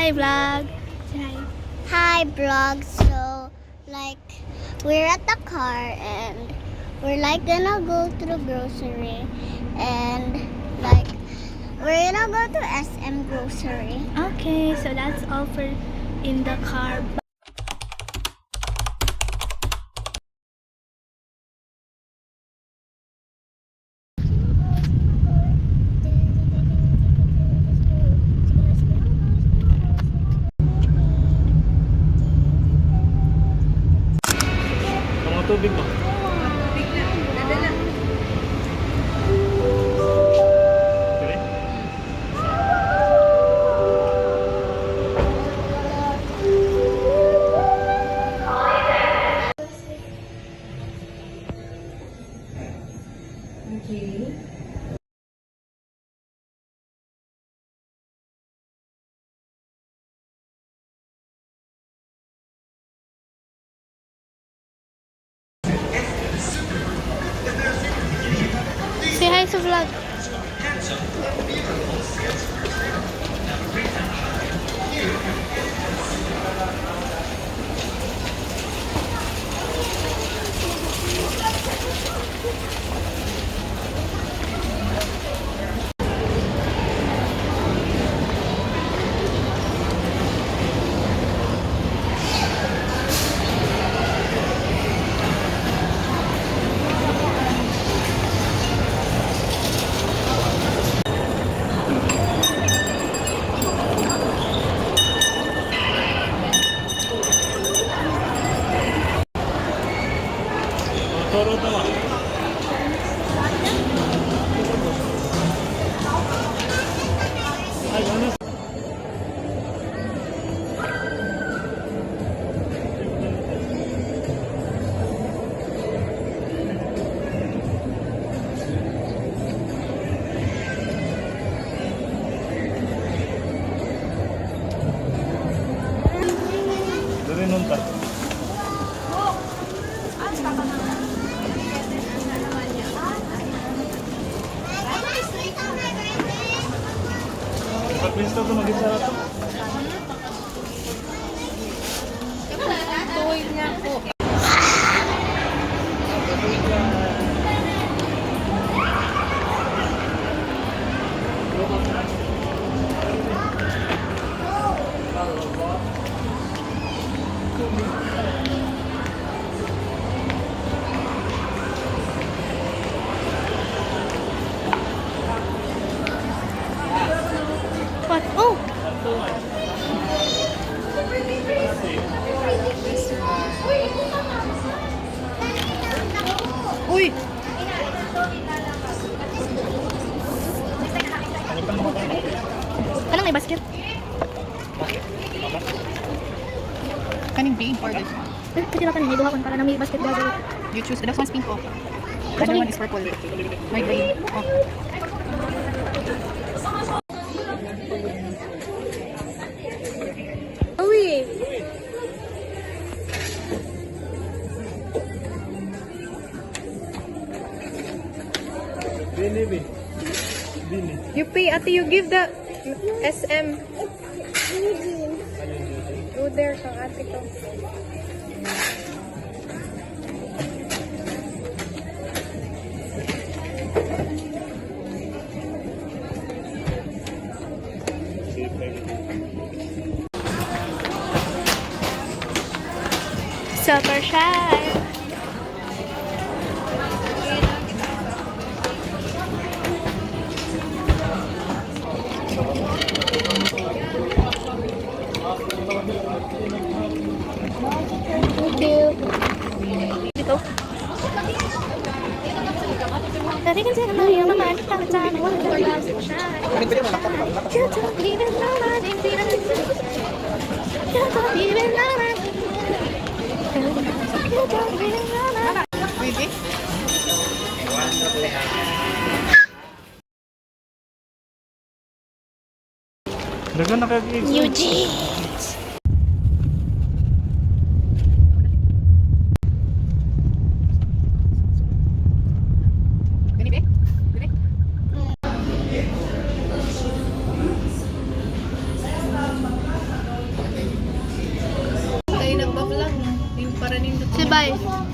Hi, vlog. Hi, vlog. So, like, we're at the car and we're like gonna go to the grocery and like we're gonna go to SM grocery. Okay, so that's all for in the car. Mga tubig mo. Say hi sa vlog. Toro naman. Ay, ano? Dari nunta. Pag-pinsto ko mag-isara to. Tuwid niya po. What? Oh! Uy! Anong may basket? Kaning pink or this? Kasi lang kanina, iduha ko para na may basket daw. You choose. The one's pink. Oh. Another one is purple. My green. Oh. Uy! Bini, Bini. Bini. You pay, ate, you give the SM. Go there kang ate ko. Super shy! Thank you. Dito. Tadi kan saya yang mama kita bicara wala daw super shy. Can't believe it, no, I didn't feel it. Can't believe it, no, I Pwede? Dagan na kag-eggs. Eugene. Pwede ba? Pwede? Say bye.